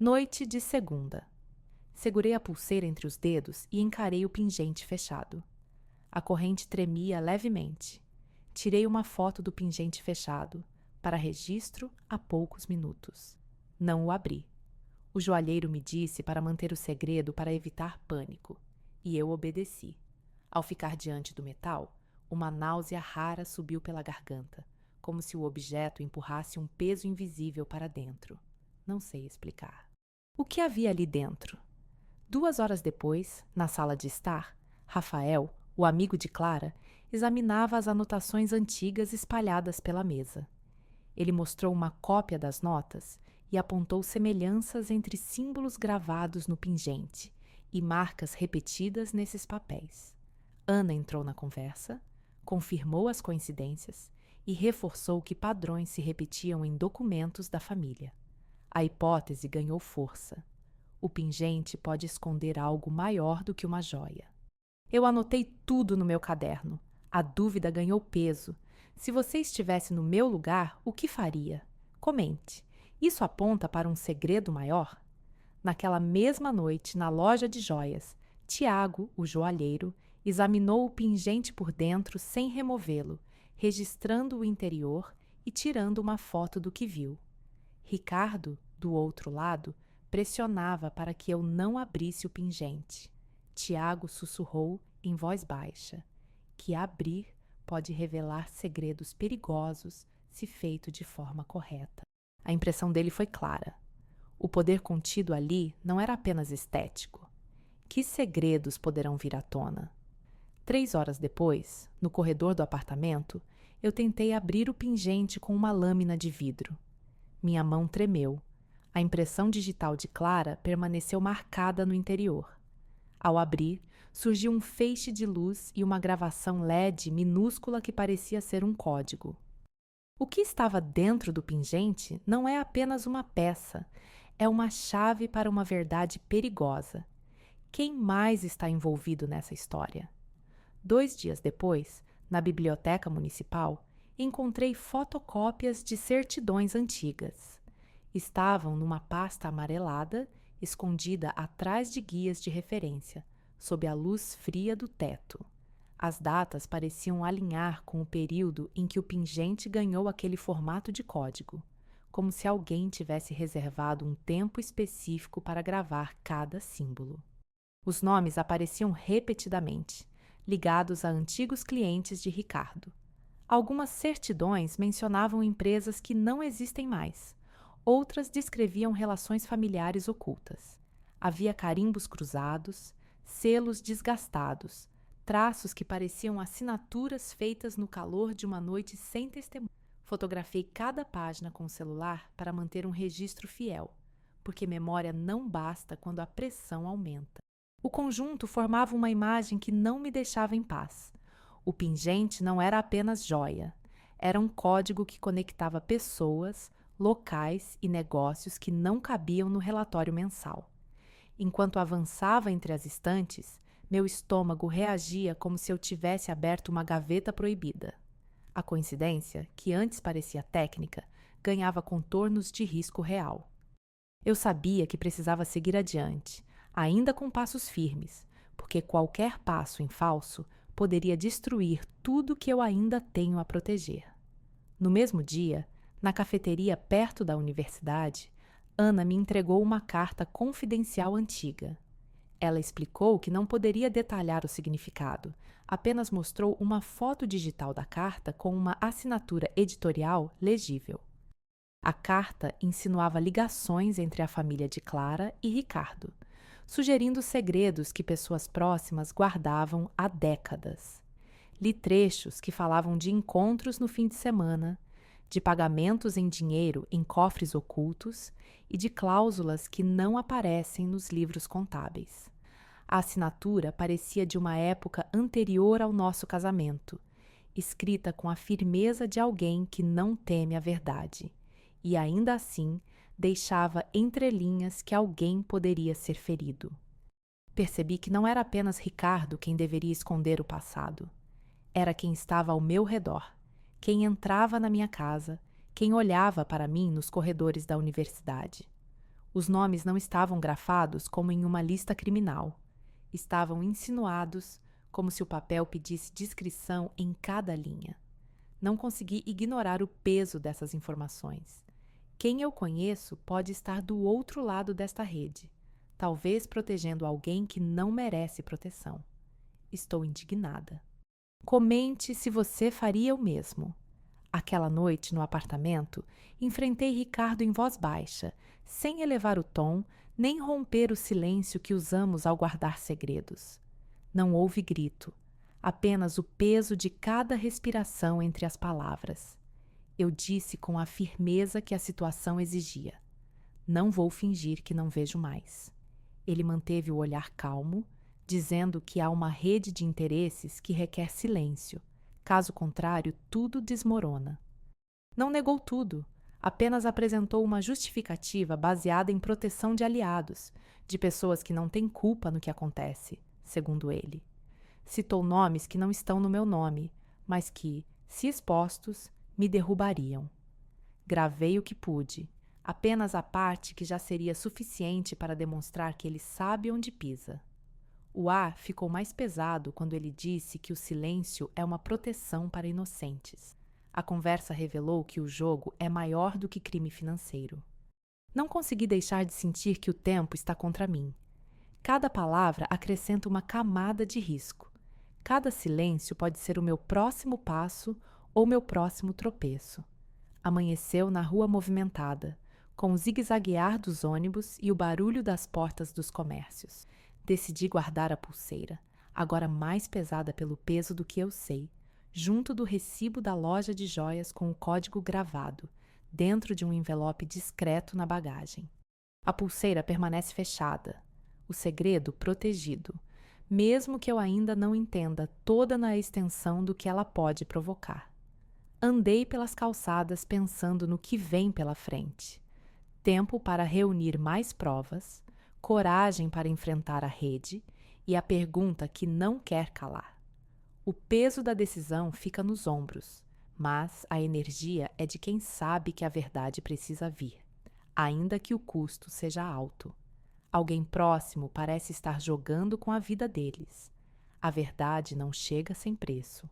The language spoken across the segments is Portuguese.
Noite de segunda. Segurei a pulseira entre os dedos e encarei o pingente fechado. A corrente tremia levemente. Tirei uma foto do pingente fechado, para registro há poucos minutos. Não o abri. O joalheiro me disse para manter o segredo para evitar pânico, e eu obedeci. Ao ficar diante do metal, uma náusea rara subiu pela garganta, como se o objeto empurrasse um peso invisível para dentro. Não sei explicar. O que havia ali dentro? 2 horas depois, na sala de estar, Rafael, o amigo de Clara, examinava as anotações antigas espalhadas pela mesa. Ele mostrou uma cópia das notas e apontou semelhanças entre símbolos gravados no pingente e marcas repetidas nesses papéis. Ana entrou na conversa, confirmou as coincidências e reforçou que padrões se repetiam em documentos da família. A hipótese ganhou força. O pingente pode esconder algo maior do que uma joia. Eu anotei tudo no meu caderno. A dúvida ganhou peso. Se você estivesse no meu lugar, o que faria? Comente. Isso aponta para um segredo maior? Naquela mesma noite, na loja de joias, Tiago, o joalheiro, examinou o pingente por dentro sem removê-lo, registrando o interior e tirando uma foto do que viu. Ricardo, do outro lado, pressionava para que eu não abrisse o pingente. Tiago sussurrou em voz baixa que abrir pode revelar segredos perigosos se feito de forma correta. A impressão dele foi clara. O poder contido ali não era apenas estético. Que segredos poderão vir à tona? 3 horas depois, no corredor do apartamento, eu tentei abrir o pingente com uma lâmina de vidro. Minha mão tremeu. A impressão digital de Clara permaneceu marcada no interior. Ao abrir, surgiu um feixe de luz e uma gravação LED minúscula que parecia ser um código. O que estava dentro do pingente não é apenas uma peça, é uma chave para uma verdade perigosa. Quem mais está envolvido nessa história? 2 dias depois, na biblioteca municipal, encontrei fotocópias de certidões antigas. Estavam numa pasta amarelada, escondida atrás de guias de referência, sob a luz fria do teto. As datas pareciam alinhar com o período em que o pingente ganhou aquele formato de código, como se alguém tivesse reservado um tempo específico para gravar cada símbolo. Os nomes apareciam repetidamente, ligados a antigos clientes de Ricardo. Algumas certidões mencionavam empresas que não existem mais. Outras descreviam relações familiares ocultas. Havia carimbos cruzados, selos desgastados, traços que pareciam assinaturas feitas no calor de uma noite sem testemunha. Fotografei cada página com o celular para manter um registro fiel, porque memória não basta quando a pressão aumenta. O conjunto formava uma imagem que não me deixava em paz. O pingente não era apenas joia, era um código que conectava pessoas, locais e negócios que não cabiam no relatório mensal. Enquanto avançava entre as estantes, meu estômago reagia como se eu tivesse aberto uma gaveta proibida. A coincidência, que antes parecia técnica, ganhava contornos de risco real. Eu sabia que precisava seguir adiante, ainda com passos firmes, porque qualquer passo em falso poderia destruir tudo que eu ainda tenho a proteger. No mesmo dia, na cafeteria perto da universidade, Ana me entregou uma carta confidencial antiga. Ela explicou que não poderia detalhar o significado, apenas mostrou uma foto digital da carta com uma assinatura editorial legível. A carta insinuava ligações entre a família de Clara e Ricardo, sugerindo segredos que pessoas próximas guardavam há décadas. Li trechos que falavam de encontros no fim de semana, de pagamentos em dinheiro em cofres ocultos e de cláusulas que não aparecem nos livros contábeis. A assinatura parecia de uma época anterior ao nosso casamento, escrita com a firmeza de alguém que não teme a verdade, e ainda assim deixava entrelinhas que alguém poderia ser ferido. Percebi que não era apenas Ricardo quem deveria esconder o passado. Era quem estava ao meu redor, quem entrava na minha casa, quem olhava para mim nos corredores da universidade. Os nomes não estavam grafados como em uma lista criminal. Estavam insinuados, como se o papel pedisse descrição em cada linha. Não consegui ignorar o peso dessas informações. Quem eu conheço pode estar do outro lado desta rede, talvez protegendo alguém que não merece proteção. Estou indignada. Comente se você faria o mesmo. Aquela noite, no apartamento, enfrentei Ricardo em voz baixa, sem elevar o tom, nem romper o silêncio que usamos ao guardar segredos. Não houve grito, apenas o peso de cada respiração entre as palavras. Eu disse com a firmeza que a situação exigia. Não vou fingir que não vejo mais. Ele manteve o olhar calmo, dizendo que há uma rede de interesses que requer silêncio. Caso contrário, tudo desmorona. Não negou tudo, apenas apresentou uma justificativa baseada em proteção de aliados, de pessoas que não têm culpa no que acontece, segundo ele. Citou nomes que não estão no meu nome, mas que, se expostos, me derrubariam. Gravei o que pude, apenas a parte que já seria suficiente para demonstrar que ele sabe onde pisa. O ar ficou mais pesado quando ele disse que o silêncio é uma proteção para inocentes. A conversa revelou que o jogo é maior do que crime financeiro. Não consegui deixar de sentir que o tempo está contra mim. Cada palavra acrescenta uma camada de risco. Cada silêncio pode ser o meu próximo passo ou meu próximo tropeço. Amanheceu na rua movimentada, com o zigue-zaguear dos ônibus e o barulho das portas dos comércios. Decidi guardar a pulseira, agora mais pesada pelo peso do que eu sei, junto do recibo da loja de joias com o código gravado, dentro de um envelope discreto na bagagem. A pulseira permanece fechada, o segredo protegido, mesmo que eu ainda não entenda toda na extensão do que ela pode provocar. Andei pelas calçadas pensando no que vem pela frente. Tempo para reunir mais provas, coragem para enfrentar a rede e a pergunta que não quer calar. O peso da decisão fica nos ombros, mas a energia é de quem sabe que a verdade precisa vir, ainda que o custo seja alto. Alguém próximo parece estar jogando com a vida deles. A verdade não chega sem preço.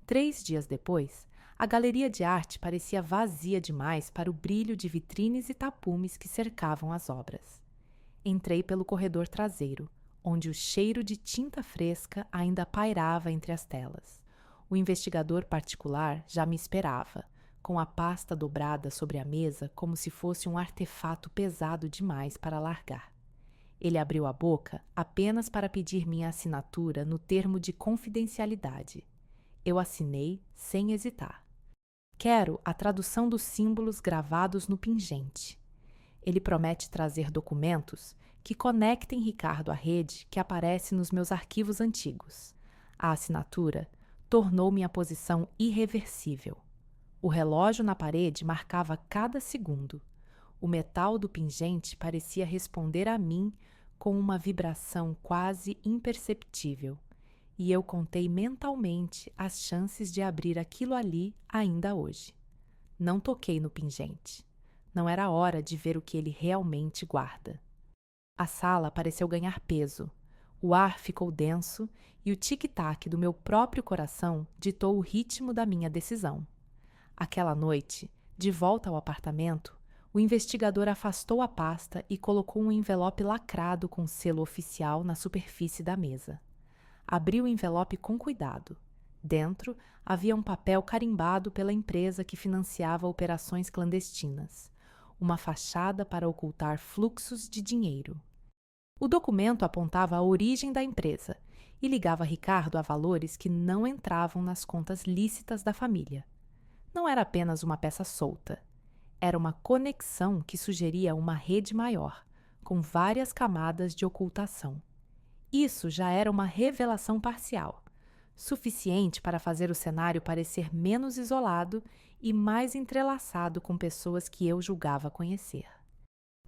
3 dias depois, a galeria de arte parecia vazia demais para o brilho de vitrines e tapumes que cercavam as obras. Entrei pelo corredor traseiro, onde o cheiro de tinta fresca ainda pairava entre as telas. O investigador particular já me esperava, com a pasta dobrada sobre a mesa como se fosse um artefato pesado demais para largar. Ele abriu a boca apenas para pedir minha assinatura no termo de confidencialidade. Eu assinei sem hesitar. Quero a tradução dos símbolos gravados no pingente. Ele promete trazer documentos que conectem Ricardo à rede que aparece nos meus arquivos antigos. A assinatura tornou minha posição irreversível. O relógio na parede marcava cada segundo. O metal do pingente parecia responder a mim com uma vibração quase imperceptível, e eu contei mentalmente as chances de abrir aquilo ali ainda hoje. Não toquei no pingente. Não era hora de ver o que ele realmente guarda. A sala pareceu ganhar peso. O ar ficou denso e o tic-tac do meu próprio coração ditou o ritmo da minha decisão. Aquela noite, de volta ao apartamento, o investigador afastou a pasta e colocou um envelope lacrado com selo oficial na superfície da mesa. Abri o envelope com cuidado. Dentro havia um papel carimbado pela empresa que financiava operações clandestinas. Uma fachada para ocultar fluxos de dinheiro. O documento apontava a origem da empresa e ligava Ricardo a valores que não entravam nas contas lícitas da família. Não era apenas uma peça solta. Era uma conexão que sugeria uma rede maior, com várias camadas de ocultação. Isso já era uma revelação parcial, suficiente para fazer o cenário parecer menos isolado e mais entrelaçado com pessoas que eu julgava conhecer.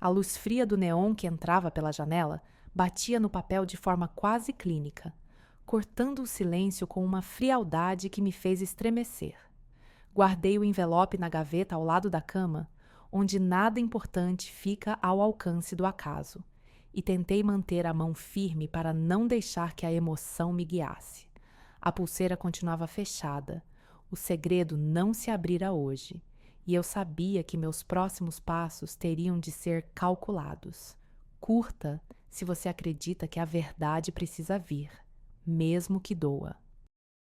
A luz fria do neon que entrava pela janela batia no papel de forma quase clínica, cortando o silêncio com uma frialdade que me fez estremecer. Guardei o envelope na gaveta ao lado da cama, onde nada importante fica ao alcance do acaso, e tentei manter a mão firme para não deixar que a emoção me guiasse. A pulseira continuava fechada, o segredo não se abrira hoje, e eu sabia que meus próximos passos teriam de ser calculados. Curta se você acredita que a verdade precisa vir, mesmo que doa.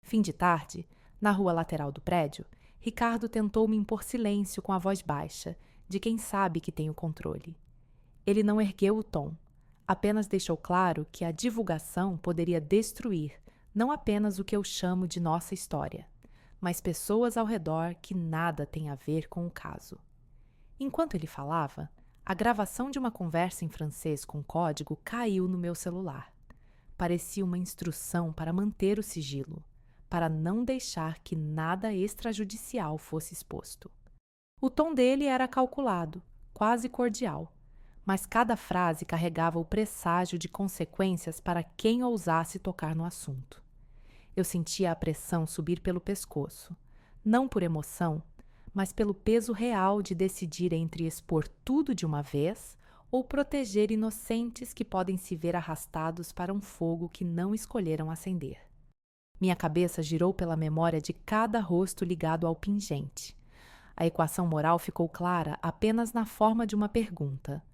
Fim de tarde, na rua lateral do prédio, Ricardo tentou me impor silêncio com a voz baixa, de quem sabe que tem o controle. Ele não ergueu o tom, apenas deixou claro que a divulgação poderia destruir não apenas o que eu chamo de nossa história, mas pessoas ao redor que nada têm a ver com o caso. Enquanto ele falava, a gravação de uma conversa em francês com código caiu no meu celular. Parecia uma instrução para manter o sigilo, para não deixar que nada extrajudicial fosse exposto. O tom dele era calculado, quase cordial, mas cada frase carregava o presságio de consequências para quem ousasse tocar no assunto. Eu sentia a pressão subir pelo pescoço, não por emoção, mas pelo peso real de decidir entre expor tudo de uma vez ou proteger inocentes que podem se ver arrastados para um fogo que não escolheram acender. Minha cabeça girou pela memória de cada rosto ligado ao pingente. A equação moral ficou clara apenas na forma de uma pergunta: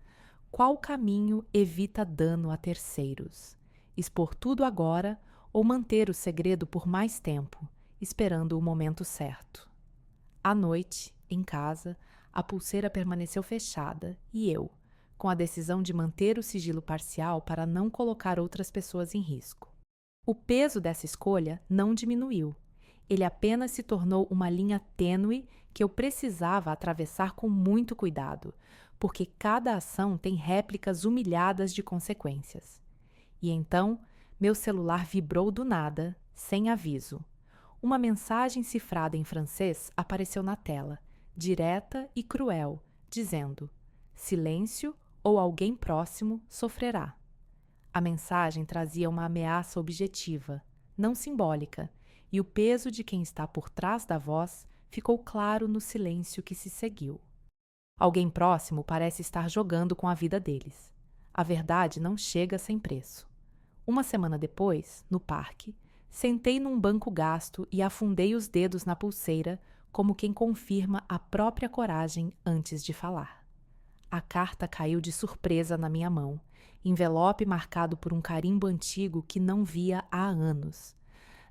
qual caminho evita dano a terceiros? Expor tudo agora ou manter o segredo por mais tempo, esperando o momento certo? À noite, em casa, a pulseira permaneceu fechada e eu, com a decisão de manter o sigilo parcial para não colocar outras pessoas em risco. O peso dessa escolha não diminuiu. Ele apenas se tornou uma linha tênue que eu precisava atravessar com muito cuidado, porque cada ação tem réplicas humilhadas de consequências. E então, meu celular vibrou do nada, sem aviso. Uma mensagem cifrada em francês apareceu na tela, direta e cruel, dizendo: silêncio ou alguém próximo sofrerá. A mensagem trazia uma ameaça objetiva, não simbólica, e o peso de quem está por trás da voz ficou claro no silêncio que se seguiu. Alguém próximo parece estar jogando com a vida deles. A verdade não chega sem preço. Uma semana depois, no parque, sentei num banco gasto e afundei os dedos na pulseira, como quem confirma a própria coragem antes de falar. A carta caiu de surpresa na minha mão, envelope marcado por um carimbo antigo que não via há anos.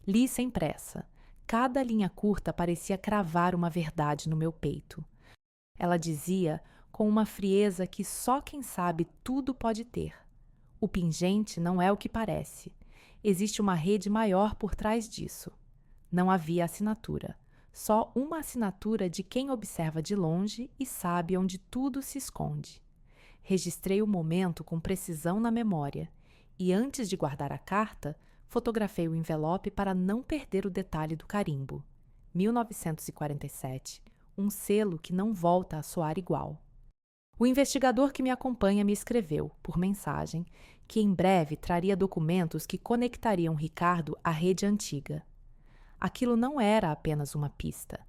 Li sem pressa. Cada linha curta parecia cravar uma verdade no meu peito. Ela dizia, com uma frieza que só quem sabe tudo pode ter: o pingente não é o que parece. Existe uma rede maior por trás disso. Não havia assinatura. Só uma assinatura de quem observa de longe e sabe onde tudo se esconde. Registrei o momento com precisão na memória e, antes de guardar a carta, fotografei o envelope para não perder o detalhe do carimbo. 1947, um selo que não volta a soar igual. O investigador que me acompanha me escreveu, por mensagem, que em breve traria documentos que conectariam Ricardo à rede antiga. Aquilo não era apenas uma pista.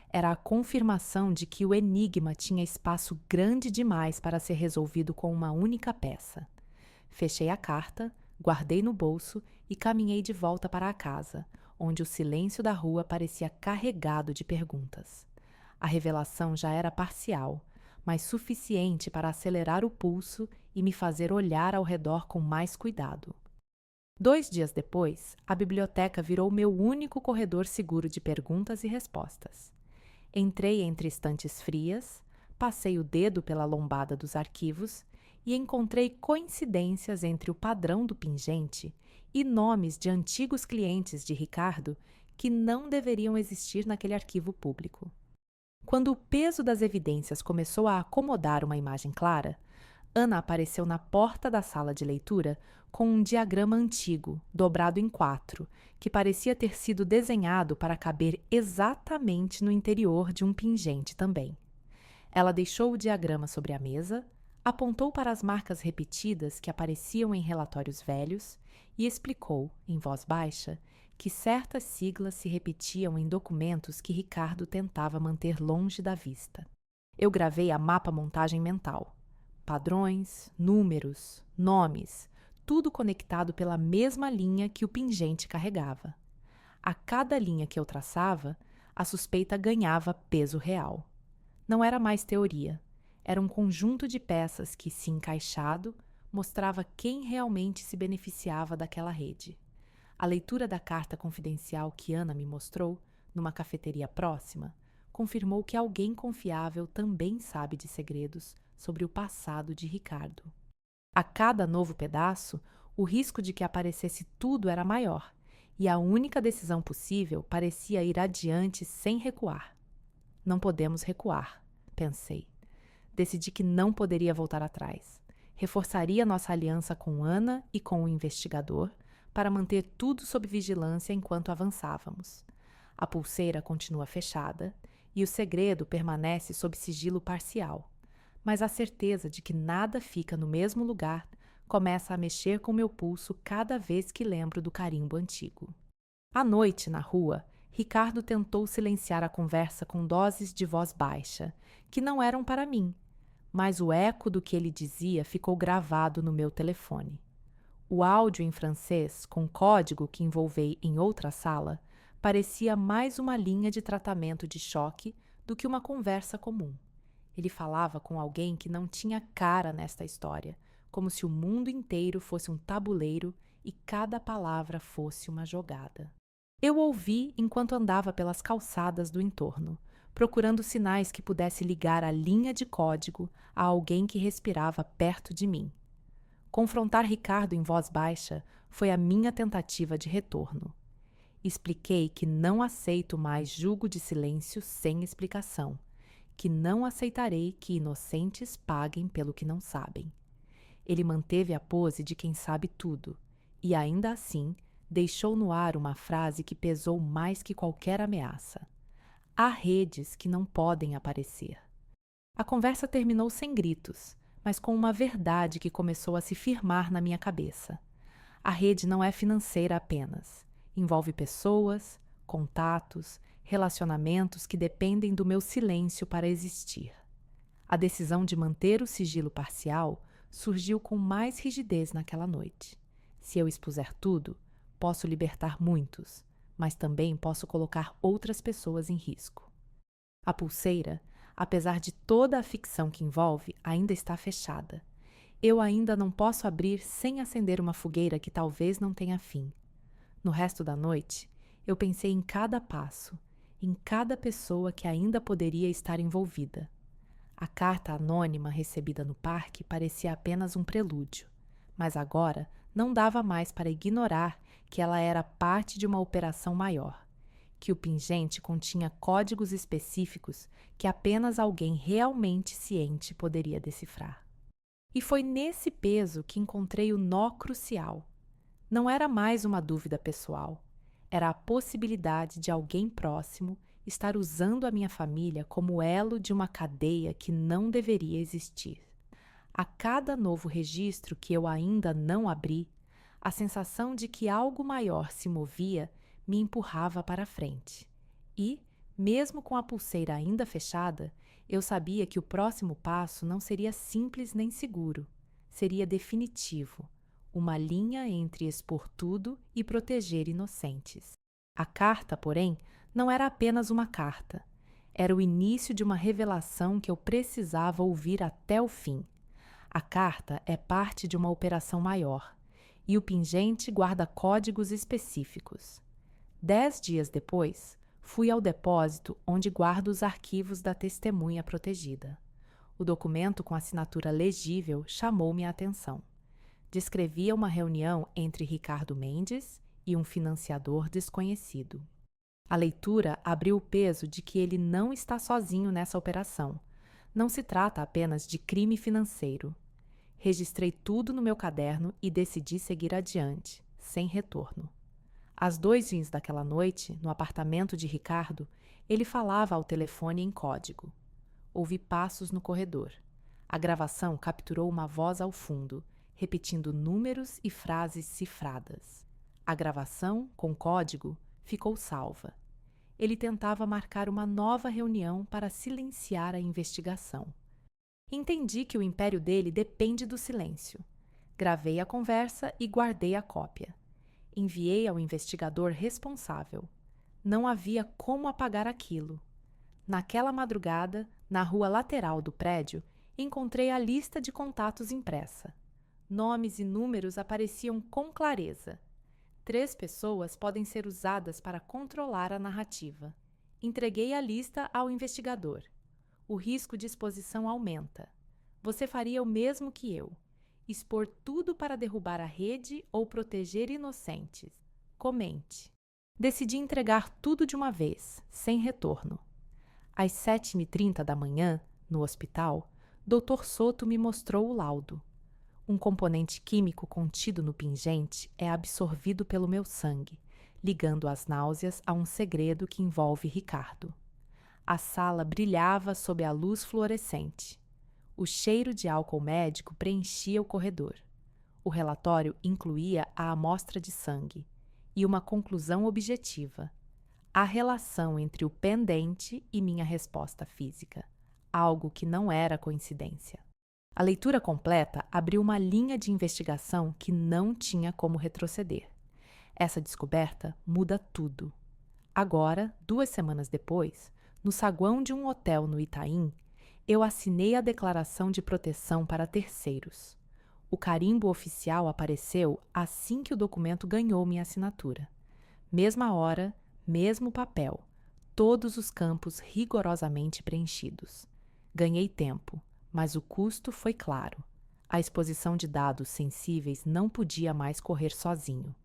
Era a confirmação de que o enigma tinha espaço grande demais para ser resolvido com uma única peça. Fechei a carta, guardei no bolso e caminhei de volta para a casa, onde o silêncio da rua parecia carregado de perguntas. A revelação já era parcial, mas suficiente para acelerar o pulso e me fazer olhar ao redor com mais cuidado. 2 dias depois, a biblioteca virou meu único corredor seguro de perguntas e respostas. Entrei entre estantes frias, passei o dedo pela lombada dos arquivos e encontrei coincidências entre o padrão do pingente e nomes de antigos clientes de Ricardo que não deveriam existir naquele arquivo público. Quando o peso das evidências começou a acomodar uma imagem clara, Ana apareceu na porta da sala de leitura com um diagrama antigo, dobrado em 4, que parecia ter sido desenhado para caber exatamente no interior de um pingente também. Ela deixou o diagrama sobre a mesa, apontou para as marcas repetidas que apareciam em relatórios velhos e explicou, em voz baixa, que certas siglas se repetiam em documentos que Ricardo tentava manter longe da vista. Eu gravei a mapa-montagem mental. Padrões, números, nomes, tudo conectado pela mesma linha que o pingente carregava. A cada linha que eu traçava, a suspeita ganhava peso real. Não era mais teoria. Era um conjunto de peças que, se encaixado, mostrava quem realmente se beneficiava daquela rede. A leitura da carta confidencial que Ana me mostrou, numa cafeteria próxima, confirmou que alguém confiável também sabe de segredos sobre o passado de Ricardo. A cada novo pedaço, o risco de que aparecesse tudo era maior, e a única decisão possível parecia ir adiante sem recuar. Não podemos recuar, pensei. Decidi que não poderia voltar atrás. Reforçaria nossa aliança com Ana e com o investigador para manter tudo sob vigilância enquanto avançávamos. A pulseira continua fechada e o segredo permanece sob sigilo parcial, mas a certeza de que nada fica no mesmo lugar começa a mexer com meu pulso cada vez que lembro do carimbo antigo. À noite, na rua, Ricardo tentou silenciar a conversa com doses de voz baixa, que não eram para mim, mas o eco do que ele dizia ficou gravado no meu telefone. O áudio em francês, com código que envolvei em outra sala, parecia mais uma linha de tratamento de choque do que uma conversa comum. Ele falava com alguém que não tinha cara nesta história, como se o mundo inteiro fosse um tabuleiro e cada palavra fosse uma jogada. Eu ouvi enquanto andava pelas calçadas do entorno, procurando sinais que pudesse ligar a linha de código a alguém que respirava perto de mim. Confrontar Ricardo em voz baixa foi a minha tentativa de retorno. Expliquei que não aceito mais julgo de silêncio sem explicação, que não aceitarei que inocentes paguem pelo que não sabem. Ele manteve a pose de quem sabe tudo, e ainda assim deixou no ar uma frase que pesou mais que qualquer ameaça. Há redes que não podem aparecer. A conversa terminou sem gritos, mas com uma verdade que começou a se firmar na minha cabeça. A rede não é financeira apenas. Envolve pessoas, contatos, relacionamentos que dependem do meu silêncio para existir. A decisão de manter o sigilo parcial surgiu com mais rigidez naquela noite. Se eu expuser tudo, posso libertar muitos, mas também posso colocar outras pessoas em risco. A pulseira, apesar de toda a ficção que envolve, ainda está fechada. Eu ainda não posso abrir sem acender uma fogueira que talvez não tenha fim. No resto da noite, eu pensei em cada passo, em cada pessoa que ainda poderia estar envolvida. A carta anônima recebida no parque parecia apenas um prelúdio, mas agora não dava mais para ignorar que ela era parte de uma operação maior, que o pingente continha códigos específicos que apenas alguém realmente ciente poderia decifrar. E foi nesse peso que encontrei o nó crucial. Não era mais uma dúvida pessoal, era a possibilidade de alguém próximo estar usando a minha família como elo de uma cadeia que não deveria existir. A cada novo registro que eu ainda não abri, a sensação de que algo maior se movia me empurrava para frente. E, mesmo com a pulseira ainda fechada, eu sabia que o próximo passo não seria simples nem seguro. Seria definitivo, uma linha entre expor tudo e proteger inocentes. A carta, porém, não era apenas uma carta. Era o início de uma revelação que eu precisava ouvir até o fim. A carta é parte de uma operação maior, e o pingente guarda códigos específicos. 10 dias depois, fui ao depósito onde guardo os arquivos da testemunha protegida. O documento com assinatura legível chamou-me a atenção. Descrevia uma reunião entre Ricardo Mendes e um financiador desconhecido. A leitura abriu o peso de que ele não está sozinho nessa operação. Não se trata apenas de crime financeiro. Registrei tudo no meu caderno e decidi seguir adiante, sem retorno. Às 2h daquela noite, no apartamento de Ricardo, ele falava ao telefone em código. Ouvi passos no corredor. A gravação capturou uma voz ao fundo, repetindo números e frases cifradas. A gravação, com código, ficou salva. ele tentava marcar uma nova reunião para silenciar a investigação. Entendi que o império dele depende do silêncio. Gravei a conversa e guardei a cópia. Enviei ao investigador responsável. Não havia como apagar aquilo. Naquela madrugada, na rua lateral do prédio, encontrei a lista de contatos impressa. Nomes e números apareciam com clareza. 3 pessoas podem ser usadas para controlar a narrativa. Entreguei a lista ao investigador. O risco de exposição aumenta. Você faria o mesmo que eu. Expor tudo para derrubar a rede ou proteger inocentes. Comente. Decidi entregar tudo de uma vez, sem retorno. Às 7h30 da manhã, no hospital, Dr. Soto me mostrou o laudo. Um componente químico contido no pingente é absorvido pelo meu sangue, ligando as náuseas a um segredo que envolve Ricardo. A sala brilhava sob a luz fluorescente. O cheiro de álcool médico preenchia o corredor. O relatório incluía a amostra de sangue e uma conclusão objetiva: a relação entre o pendente e minha resposta física, algo que não era coincidência. A leitura completa abriu uma linha de investigação que não tinha como retroceder. Essa descoberta muda tudo. Agora, 2 semanas depois, no saguão de um hotel no Itaim, eu assinei a declaração de proteção para terceiros. O carimbo oficial apareceu assim que o documento ganhou minha assinatura. Mesma hora, mesmo papel, todos os campos rigorosamente preenchidos. Ganhei tempo, mas o custo foi claro. A exposição de dados sensíveis não podia mais correr sozinho.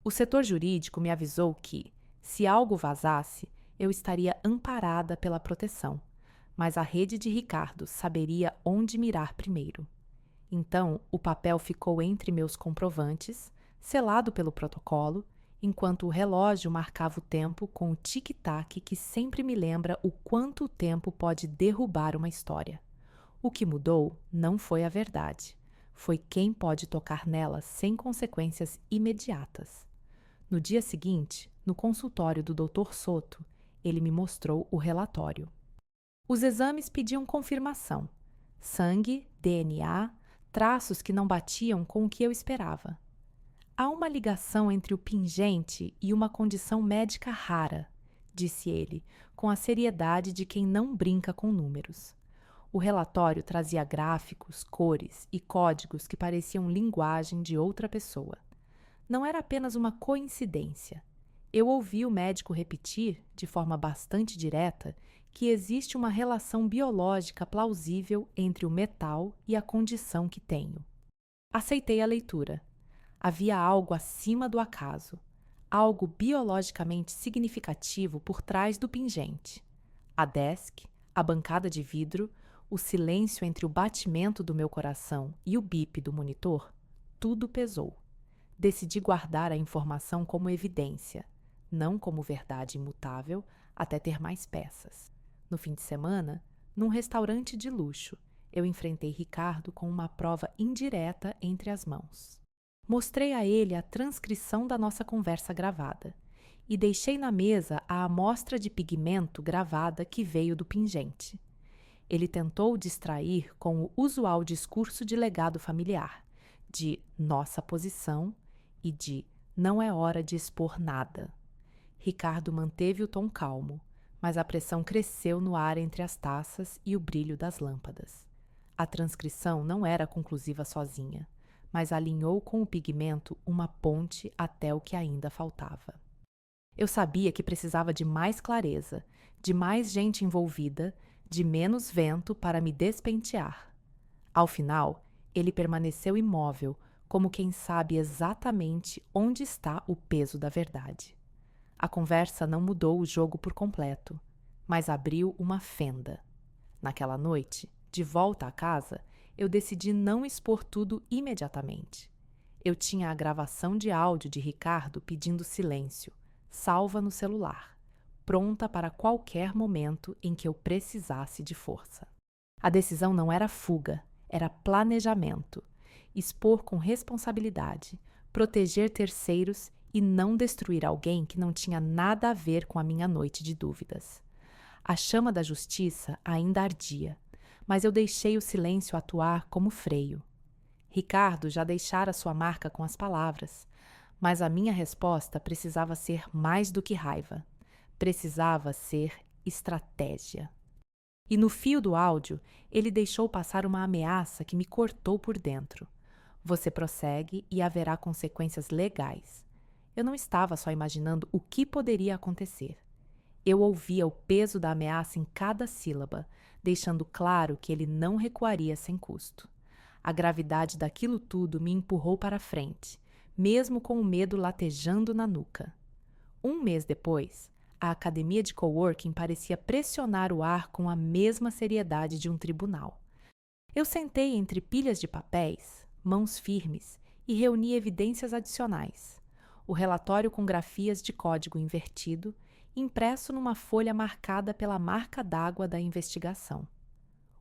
O setor jurídico me avisou que, se algo vazasse, eu estaria amparada pela proteção, mas a rede de Ricardo saberia onde mirar primeiro. Então, o papel ficou entre meus comprovantes, selado pelo protocolo, enquanto o relógio marcava o tempo com o tic-tac que sempre me lembra o quanto o tempo pode derrubar uma história. O que mudou não foi a verdade, foi quem pode tocar nela sem consequências imediatas. No dia seguinte, no consultório do Dr. Soto, ele me mostrou o relatório. Os exames pediam confirmação: sangue, DNA, traços que não batiam com o que eu esperava. Há uma ligação entre o pingente e uma condição médica rara, disse ele, com a seriedade de quem não brinca com números. O relatório trazia gráficos, cores e códigos que pareciam linguagem de outra pessoa. Não era apenas uma coincidência. Eu ouvi o médico repetir, de forma bastante direta, que existe uma relação biológica plausível entre o metal e a condição que tenho. Aceitei a leitura. Havia algo acima do acaso, algo biologicamente significativo por trás do pingente. A desk, a bancada de vidro, o silêncio entre o batimento do meu coração e o bip do monitor, tudo pesou. Decidi guardar a informação como evidência, não como verdade imutável, até ter mais peças. No fim de semana, num restaurante de luxo, eu enfrentei Ricardo com uma prova indireta entre as mãos. Mostrei a ele a transcrição da nossa conversa gravada e deixei na mesa a amostra de pigmento gravada que veio do pingente. Ele tentou distrair com o usual discurso de legado familiar, de nossa posição e de não é hora de expor nada. Ricardo manteve o tom calmo, mas a pressão cresceu no ar entre as taças e o brilho das lâmpadas. A transcrição não era conclusiva sozinha, mas alinhou com o pigmento uma ponte até o que ainda faltava. Eu sabia que precisava de mais clareza, de mais gente envolvida, de menos vento para me despentear. Ao final, ele permaneceu imóvel, como quem sabe exatamente onde está o peso da verdade. A conversa não mudou o jogo por completo, mas abriu uma fenda. Naquela noite, de volta à casa, eu decidi não expor tudo imediatamente. Eu tinha a gravação de áudio de Ricardo pedindo silêncio, salva no celular, pronta para qualquer momento em que eu precisasse de força. A decisão não era fuga, era planejamento. Expor com responsabilidade, proteger terceiros e não destruir alguém que não tinha nada a ver com a minha noite de dúvidas. A chama da justiça ainda ardia, mas eu deixei o silêncio atuar como freio. Ricardo já deixara sua marca com as palavras, mas a minha resposta precisava ser mais do que raiva. Precisava ser estratégia. E no fio do áudio, ele deixou passar uma ameaça que me cortou por dentro. Você prossegue e haverá consequências legais. Eu não estava só imaginando o que poderia acontecer. Eu ouvia o peso da ameaça em cada sílaba, deixando claro que ele não recuaria sem custo. A gravidade daquilo tudo me empurrou para frente, mesmo com o medo latejando na nuca. Um mês depois, a academia de coworking parecia pressionar o ar com a mesma seriedade de um tribunal. Eu sentei entre pilhas de papéis, mãos firmes, e reuni evidências adicionais. O relatório com grafias de código invertido, impresso numa folha marcada pela marca d'água da investigação.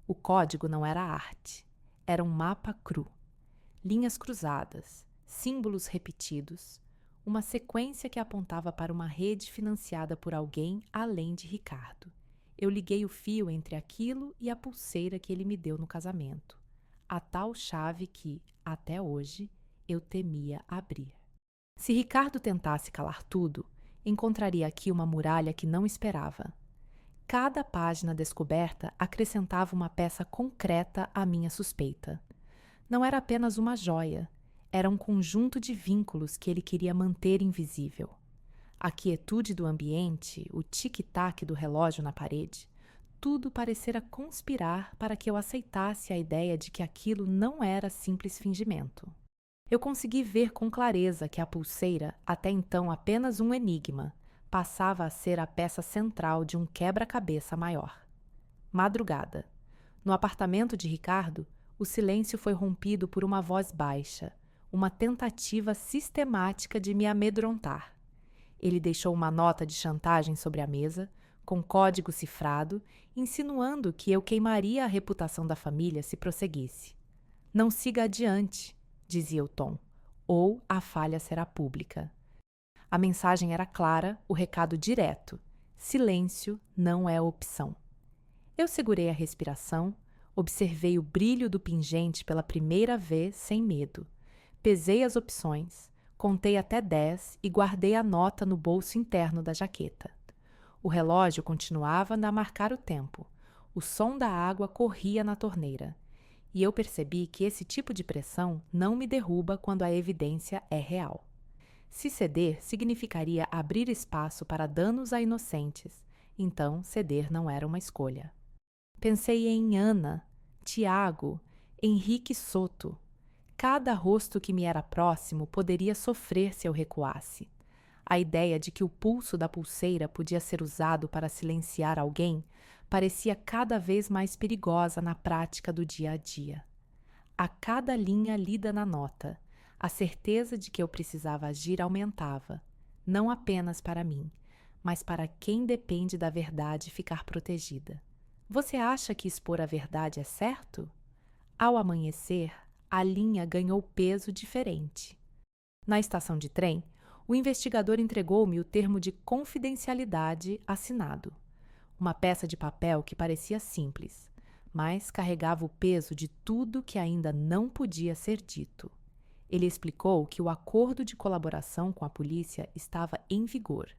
O código não era arte, era um mapa cru. Linhas cruzadas, símbolos repetidos, uma sequência que apontava para uma rede financiada por alguém além de Ricardo. Eu liguei o fio entre aquilo e a pulseira que ele me deu no casamento, a tal chave que, até hoje, eu temia abrir. Se Ricardo tentasse calar tudo, encontraria aqui uma muralha que não esperava. Cada página descoberta acrescentava uma peça concreta à minha suspeita. Não era apenas uma joia, era um conjunto de vínculos que ele queria manter invisível. A quietude do ambiente, o tic-tac do relógio na parede, tudo parecera conspirar para que eu aceitasse a ideia de que aquilo não era simples fingimento. Eu consegui ver com clareza que a pulseira, até então apenas um enigma, passava a ser a peça central de um quebra-cabeça maior. Madrugada. No apartamento de Ricardo, o silêncio foi rompido por uma voz baixa, uma tentativa sistemática de me amedrontar. Ele deixou uma nota de chantagem sobre a mesa, com código cifrado, insinuando que eu queimaria a reputação da família se prosseguisse. Não siga adiante, dizia o tom, ou a falha será pública. A mensagem era clara, o recado direto: silêncio não é opção. Eu segurei a respiração, observei o brilho do pingente pela primeira vez sem medo. Pesei as opções, contei até 10 e guardei a nota no bolso interno da jaqueta. O relógio continuava a marcar o tempo. O som da água corria na torneira. E eu percebi que esse tipo de pressão não me derruba quando a evidência é real. Se ceder significaria abrir espaço para danos a inocentes, então ceder não era uma escolha. Pensei em Ana, Tiago, Henrique Soto. Cada rosto que me era próximo poderia sofrer se eu recuasse. A ideia de que o pulso da pulseira podia ser usado para silenciar alguém parecia cada vez mais perigosa na prática do dia a dia. A cada linha lida na nota, a certeza de que eu precisava agir aumentava, não apenas para mim, mas para quem depende da verdade ficar protegida. Você acha que expor a verdade é certo? Ao amanhecer, a linha ganhou peso diferente. Na estação de trem, o investigador entregou-me o termo de confidencialidade assinado. Uma peça de papel que parecia simples, mas carregava o peso de tudo que ainda não podia ser dito. Ele explicou que o acordo de colaboração com a polícia estava em vigor,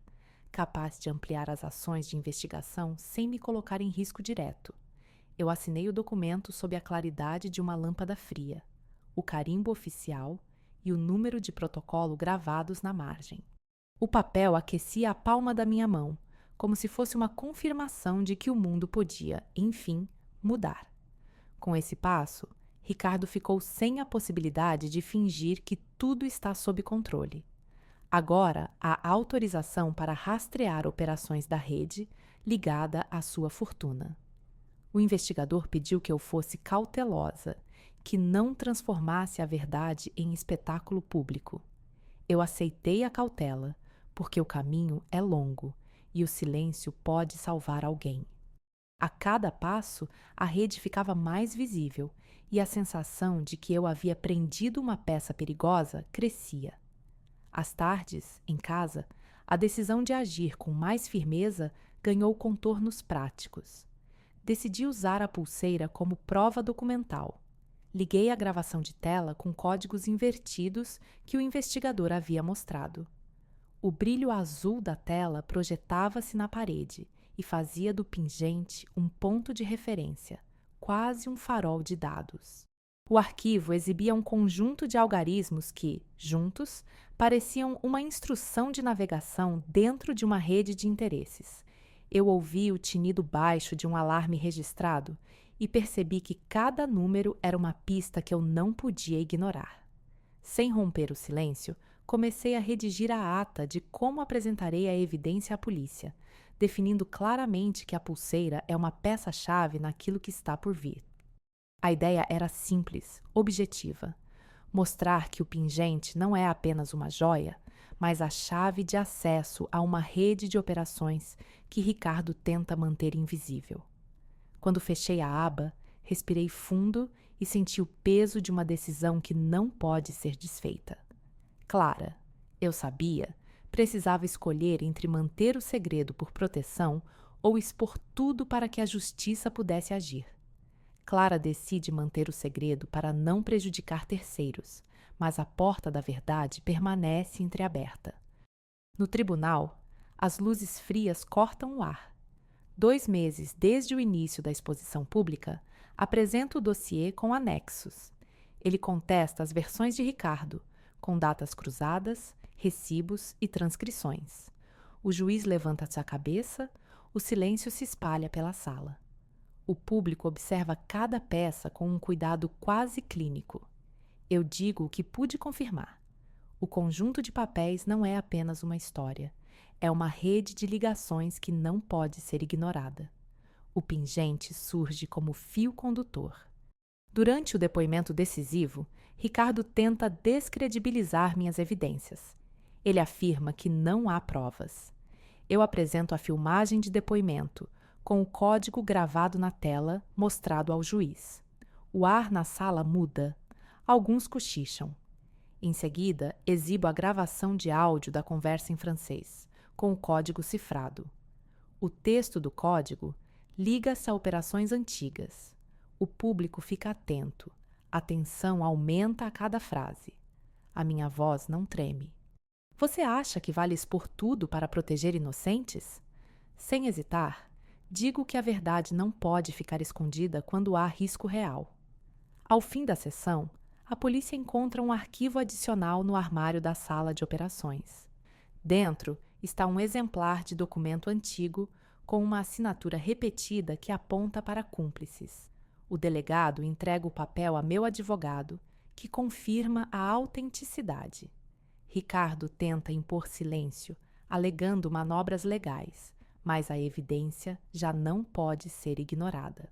capaz de ampliar as ações de investigação sem me colocar em risco direto. Eu assinei o documento sob a claridade de uma lâmpada fria, o carimbo oficial e o número de protocolo gravados na margem. O papel aquecia a palma da minha mão, como se fosse uma confirmação de que o mundo podia, enfim, mudar. Com esse passo, Ricardo ficou sem a possibilidade de fingir que tudo está sob controle. Agora há autorização para rastrear operações da rede ligada à sua fortuna. O investigador pediu que eu fosse cautelosa, que não transformasse a verdade em espetáculo público. Eu aceitei a cautela, porque o caminho é longo e o silêncio pode salvar alguém. A cada passo, a rede ficava mais visível e a sensação de que eu havia prendido uma peça perigosa crescia. Às tardes, em casa, a decisão de agir com mais firmeza ganhou contornos práticos. Decidi usar a pulseira como prova documental. Liguei a gravação de tela com códigos invertidos que o investigador havia mostrado. O brilho azul da tela projetava-se na parede e fazia do pingente um ponto de referência, quase um farol de dados. O arquivo exibia um conjunto de algarismos que, juntos, pareciam uma instrução de navegação dentro de uma rede de interesses. Eu ouvi o tinido baixo de um alarme registrado e percebi que cada número era uma pista que eu não podia ignorar. Sem romper o silêncio, comecei a redigir a ata de como apresentarei a evidência à polícia, definindo claramente que a pulseira é uma peça-chave naquilo que está por vir. A ideia era simples, objetiva: mostrar que o pingente não é apenas uma joia, mas a chave de acesso a uma rede de operações que Ricardo tenta manter invisível. Quando fechei a aba, respirei fundo e senti o peso de uma decisão que não pode ser desfeita. Clara, eu sabia, precisava escolher entre manter o segredo por proteção ou expor tudo para que a justiça pudesse agir. Clara decide manter o segredo para não prejudicar terceiros, mas a porta da verdade permanece entreaberta. No tribunal, as luzes frias cortam o ar. 2 meses desde o início da exposição pública, apresento o dossiê com anexos. Ele contesta as versões de Ricardo, com datas cruzadas, recibos e transcrições. O juiz levanta-se a cabeça, o silêncio se espalha pela sala. O público observa cada peça com um cuidado quase clínico. Eu digo o que pude confirmar. O conjunto de papéis não é apenas uma história. É uma rede de ligações que não pode ser ignorada. O pingente surge como fio condutor. Durante o depoimento decisivo, Ricardo tenta descredibilizar minhas evidências. Ele afirma que não há provas. Eu apresento a filmagem de depoimento, com o código gravado na tela, mostrado ao juiz. O ar na sala muda. Alguns cochicham. Em seguida, exibo a gravação de áudio da conversa em francês, com o código cifrado. O texto do código liga-se a operações antigas. O público fica atento. A tensão aumenta a cada frase. A minha voz não treme. Você acha que vale expor tudo para proteger inocentes? Sem hesitar, digo que a verdade não pode ficar escondida quando há risco real. Ao fim da sessão, a polícia encontra um arquivo adicional no armário da sala de operações. Dentro está um exemplar de documento antigo com uma assinatura repetida que aponta para cúmplices. O delegado entrega o papel a meu advogado, que confirma a autenticidade. Ricardo tenta impor silêncio, alegando manobras legais, mas a evidência já não pode ser ignorada.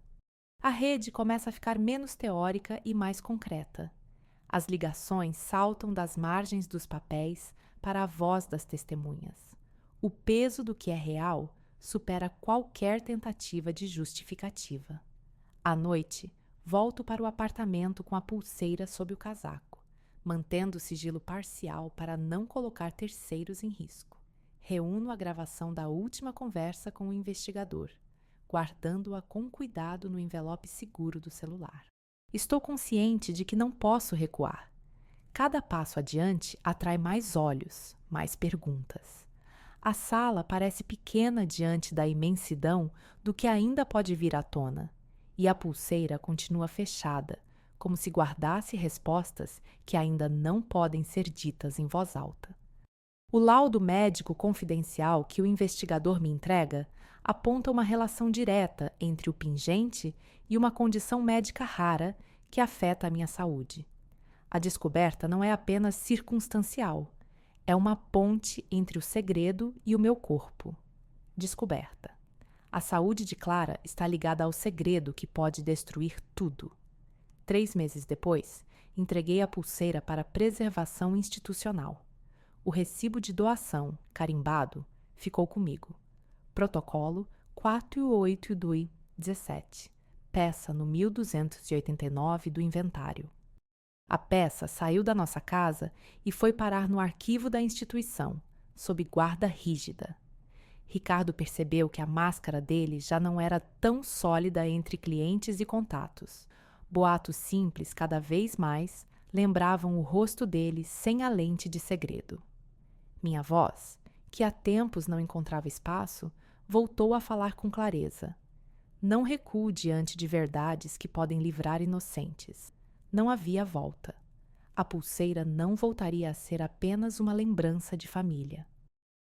A rede começa a ficar menos teórica e mais concreta. As ligações saltam das margens dos papéis para a voz das testemunhas. O peso do que é real supera qualquer tentativa de justificativa. À noite, volto para o apartamento com a pulseira sob o casaco, mantendo o sigilo parcial para não colocar terceiros em risco. Reúno a gravação da última conversa com o investigador, guardando-a com cuidado no envelope seguro do celular. Estou consciente de que não posso recuar. Cada passo adiante atrai mais olhos, mais perguntas. A sala parece pequena diante da imensidão do que ainda pode vir à tona, e a pulseira continua fechada, como se guardasse respostas que ainda não podem ser ditas em voz alta. O laudo médico confidencial que o investigador me entrega aponta uma relação direta entre o pingente e uma condição médica rara que afeta a minha saúde. A descoberta não é apenas circunstancial, é uma ponte entre o segredo e o meu corpo. Descoberta. A saúde de Clara está ligada ao segredo que pode destruir tudo. 3 meses depois, entreguei a pulseira para preservação institucional. O recibo de doação, carimbado, ficou comigo. Protocolo 48/17. Peça no 1289 do inventário. A peça saiu da nossa casa e foi parar no arquivo da instituição, sob guarda rígida. Ricardo percebeu que a máscara dele já não era tão sólida entre clientes e contatos. Boatos simples, cada vez mais, lembravam o rosto dele sem a lente de segredo. Minha voz, que há tempos não encontrava espaço, voltou a falar com clareza. Não recuo diante de verdades que podem livrar inocentes. Não havia volta. A pulseira não voltaria a ser apenas uma lembrança de família.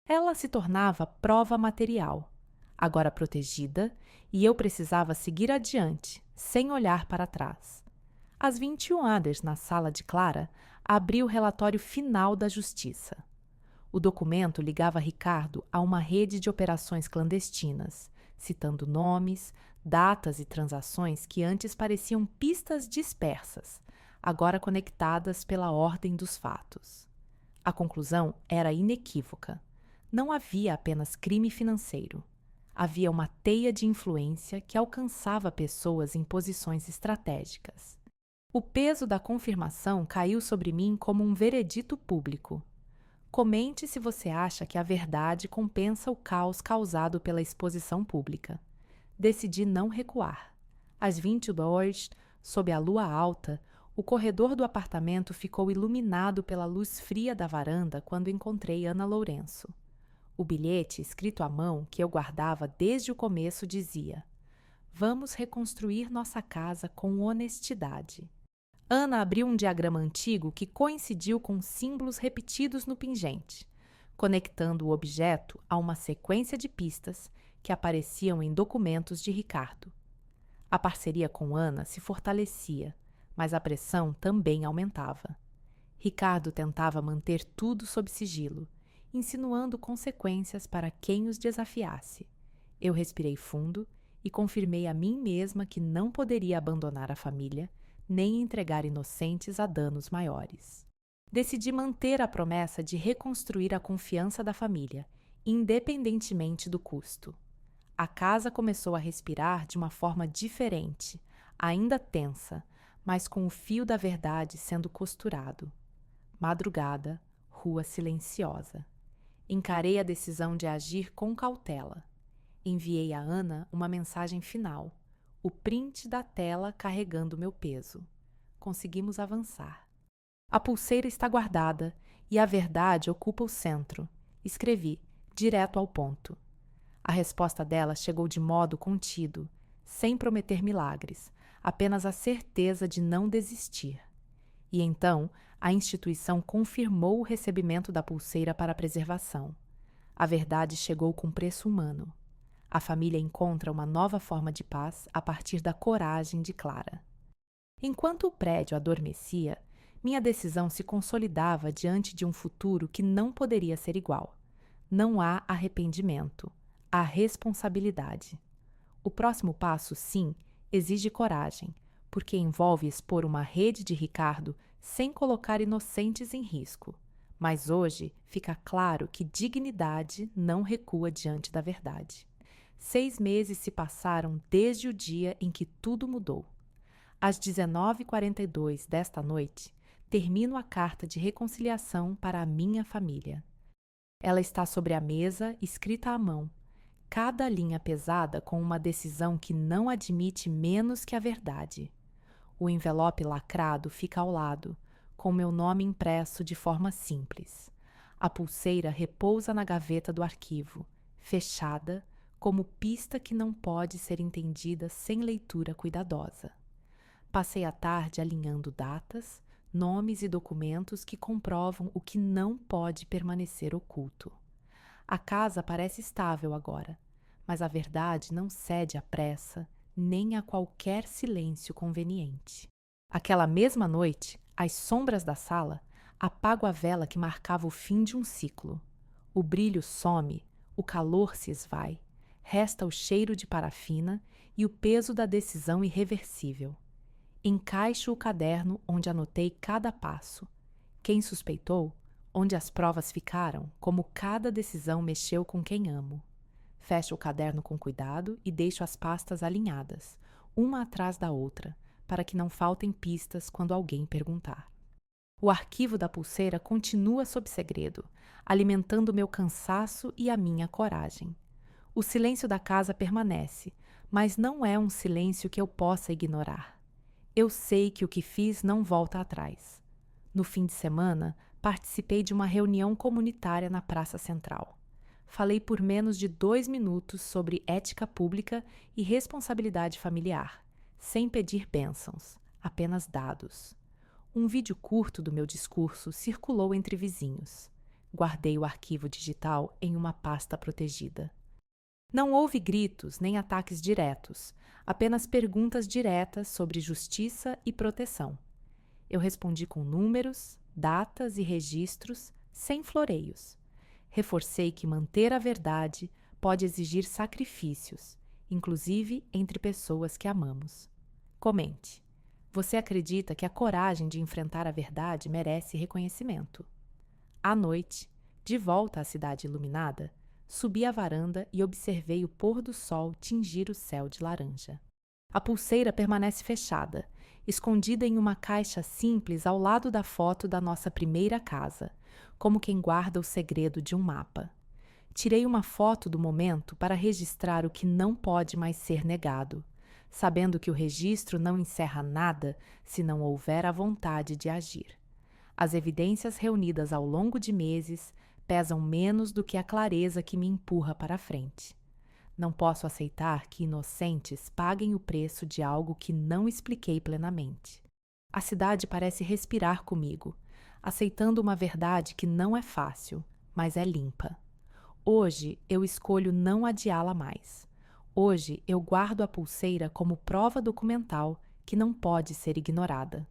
Ela se tornava prova material, agora protegida, e eu precisava seguir adiante, sem olhar para trás. Às 21h, na sala de Clara, abri o relatório final da Justiça. O documento ligava Ricardo a uma rede de operações clandestinas, citando nomes, datas e transações que antes pareciam pistas dispersas, agora conectadas pela ordem dos fatos. A conclusão era inequívoca. Não havia apenas crime financeiro. Havia uma teia de influência que alcançava pessoas em posições estratégicas. O peso da confirmação caiu sobre mim como um veredito público. Comente se você acha que a verdade compensa o caos causado pela exposição pública. Decidi não recuar. Às 22h, sob a lua alta, o corredor do apartamento ficou iluminado pela luz fria da varanda quando encontrei Ana Lourenço. O bilhete, escrito à mão, que eu guardava desde o começo, dizia: "Vamos reconstruir nossa casa com honestidade." Ana abriu um diagrama antigo que coincidiu com símbolos repetidos no pingente, conectando o objeto a uma sequência de pistas que apareciam em documentos de Ricardo. A parceria com Ana se fortalecia, mas a pressão também aumentava. Ricardo tentava manter tudo sob sigilo, insinuando consequências para quem os desafiasse. Eu respirei fundo e confirmei a mim mesma que não poderia abandonar a família, nem entregar inocentes a danos maiores. Decidi manter a promessa de reconstruir a confiança da família, independentemente do custo. A casa começou a respirar de uma forma diferente, ainda tensa, mas com o fio da verdade sendo costurado. Madrugada, rua silenciosa. Encarei a decisão de agir com cautela. Enviei a Ana uma mensagem final, o print da tela carregando meu peso. Conseguimos avançar. A pulseira está guardada e a verdade ocupa o centro. Escrevi, direto ao ponto. A resposta dela chegou de modo contido, sem prometer milagres, apenas a certeza de não desistir. E então, a instituição confirmou o recebimento da pulseira para a preservação. A verdade chegou com preço humano. A família encontra uma nova forma de paz a partir da coragem de Clara. Enquanto o prédio adormecia, minha decisão se consolidava diante de um futuro que não poderia ser igual. Não há arrependimento, há responsabilidade. O próximo passo, sim, exige coragem, porque envolve expor uma rede de Ricardo sem colocar inocentes em risco. Mas hoje fica claro que dignidade não recua diante da verdade. 6 meses se passaram desde o dia em que tudo mudou. Às 19h42 desta noite, termino a carta de reconciliação para a minha família. Ela está sobre a mesa, escrita à mão, cada linha pesada com uma decisão que não admite menos que a verdade. O envelope lacrado fica ao lado, com meu nome impresso de forma simples. A pulseira repousa na gaveta do arquivo, fechada, como pista que não pode ser entendida sem leitura cuidadosa. Passei a tarde alinhando datas, nomes e documentos que comprovam o que não pode permanecer oculto. A casa parece estável agora, mas a verdade não cede à pressa nem a qualquer silêncio conveniente. Aquela mesma noite, às sombras da sala, apago a vela que marcava o fim de um ciclo. O brilho some, o calor se esvai, resta o cheiro de parafina e o peso da decisão irreversível. Encaixo o caderno onde anotei cada passo. Quem suspeitou? Onde as provas ficaram, como cada decisão mexeu com quem amo. Fecho o caderno com cuidado e deixo as pastas alinhadas, uma atrás da outra, para que não faltem pistas quando alguém perguntar. O arquivo da pulseira continua sob segredo, alimentando meu cansaço e a minha coragem. O silêncio da casa permanece, mas não é um silêncio que eu possa ignorar. Eu sei que o que fiz não volta atrás. No fim de semana, participei de uma reunião comunitária na Praça Central. Falei por menos de 2 minutos sobre ética pública e responsabilidade familiar, sem pedir bênçãos, apenas dados. Um vídeo curto do meu discurso circulou entre vizinhos. Guardei o arquivo digital em uma pasta protegida. Não houve gritos nem ataques diretos, apenas perguntas diretas sobre justiça e proteção. Eu respondi com números, datas e registros, sem floreios. Reforcei que manter a verdade pode exigir sacrifícios, inclusive entre pessoas que amamos. Comente. Você acredita que a coragem de enfrentar a verdade merece reconhecimento? À noite, de volta à cidade iluminada, subi à varanda e observei o pôr do sol tingir o céu de laranja. A pulseira permanece fechada, escondida em uma caixa simples ao lado da foto da nossa primeira casa, como quem guarda o segredo de um mapa. Tirei uma foto do momento para registrar o que não pode mais ser negado, sabendo que o registro não encerra nada se não houver a vontade de agir. As evidências reunidas ao longo de meses pesam menos do que a clareza que me empurra para a frente. Não posso aceitar que inocentes paguem o preço de algo que não expliquei plenamente. A cidade parece respirar comigo, aceitando uma verdade que não é fácil, mas é limpa. Hoje eu escolho não adiá-la mais. Hoje eu guardo a pulseira como prova documental que não pode ser ignorada.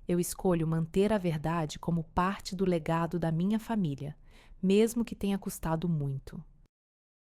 Eu escolho manter a verdade como parte do legado da minha família, mesmo que tenha custado muito.